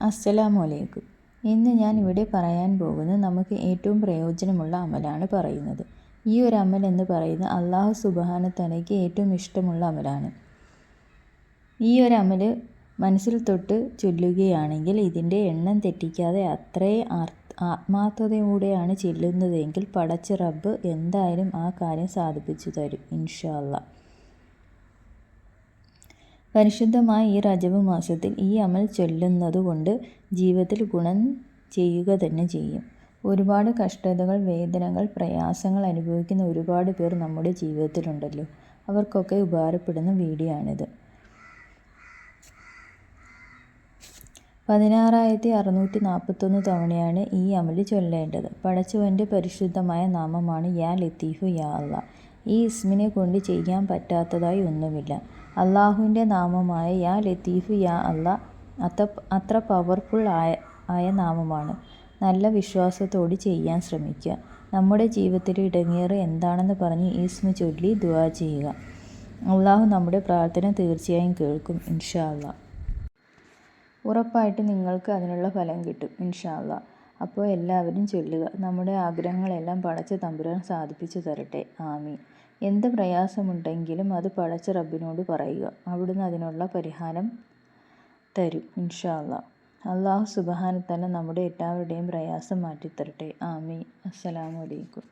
അസ്സലാമു അലൈക്കും. ഇന്ന് ഞാൻ ഇവിടെ പറയാൻ പോകുന്നത് നമുക്ക് ഏറ്റവും പ്രയോജനമുള്ള അമലാണ് പറയുന്നത്. ഈ ഒരു അമൽ എന്ന് പറയുന്നത് അള്ളാഹു സുബ്ഹാനഹു തആലയ്ക്ക് ഏറ്റവും ഇഷ്ടമുള്ള അമലാണ്. ഈ ഒരു അമൽ മനസ്സിൽ തൊട്ട് ചൊല്ലുകയാണെങ്കിൽ ഇതിൻ്റെ എണ്ണം തെറ്റിക്കാതെ അത്രയും ആത്മാർത്ഥതയോടെയാണ് ചെല്ലുന്നതെങ്കിൽ പടച്ച റബ്ബ് എന്തായാലും ആ കാര്യം സാധിപ്പിച്ചു തരും ഇൻഷാ അല്ലാഹ്. പരിശുദ്ധമായ ഈ റജബ് മാസത്തിൽ ഈ അമൽ ചൊല്ലുന്നതുകൊണ്ട് ജീവിതത്തിൽ ഗുണം ചെയ്യുക തന്നെ ചെയ്യും. ഒരുപാട് കഷ്ടതകൾ, വേദനകൾ, പ്രയാസങ്ങൾ അനുഭവിക്കുന്ന ഒരുപാട് പേർ നമ്മുടെ ജീവിതത്തിലുണ്ടല്ലോ. അവർക്കൊക്കെ ഉപകാരപ്പെടുന്ന വീഡിയോ ആണിത്. 16,641 തവണയാണ് ഈ അമൽ ചൊല്ലേണ്ടത്. പടച്ചവൻ്റെ പരിശുദ്ധമായ നാമമാണ് യാ ലത്തീഫു യാ അല്ലാ. ഈ ഇസ്മിനെ കൊണ്ട് ചെയ്യാൻ പറ്റാത്തതായി ഒന്നുമില്ല. അള്ളാഹുവിൻ്റെ നാമമായ യാ ലത്തീഫു യാ അല്ലാ അത്ര പവർഫുൾ ആയ നാമമാണ്. നല്ല വിശ്വാസത്തോടെ ചെയ്യാൻ ശ്രമിക്കുക. നമ്മുടെ ജീവിതത്തിലെ ഇടങ്ങേറ് എന്താണെന്ന് പറഞ്ഞ് ഈ ഇസ്മ ചൊല്ലി ദുആ ചെയ്യുക. അള്ളാഹു നമ്മുടെ പ്രാർത്ഥന തീർച്ചയായും കേൾക്കും ഇൻഷാ അല്ലാ. ഉറപ്പായിട്ട് നിങ്ങൾക്ക് അതിനുള്ള ഫലം കിട്ടും ഇൻഷാ അല്ലാ. അപ്പോൾ എല്ലാവരും ചൊല്ലുക. നമ്മുടെ ആഗ്രഹങ്ങളെല്ലാം പടച്ച തമ്പുരാൻ സാധിപ്പിച്ചു തരട്ടെ. ആമീൻ. എന്ത് പ്രയാസമുണ്ടെങ്കിലും അത് പടച്ച റബ്ബിനോട് പറയുക. അവിടുന്ന് അതിനുള്ള പരിഹാരം തരും ഇൻഷാ അല്ലാ. അള്ളാഹു സുബ്ഹാനഹു തആല നമ്മുടെ എല്ലാവരുടെയും പ്രയാസം മാറ്റിത്തരട്ടെ. ആമീൻ. അസ്സലാമു അലൈക്കും.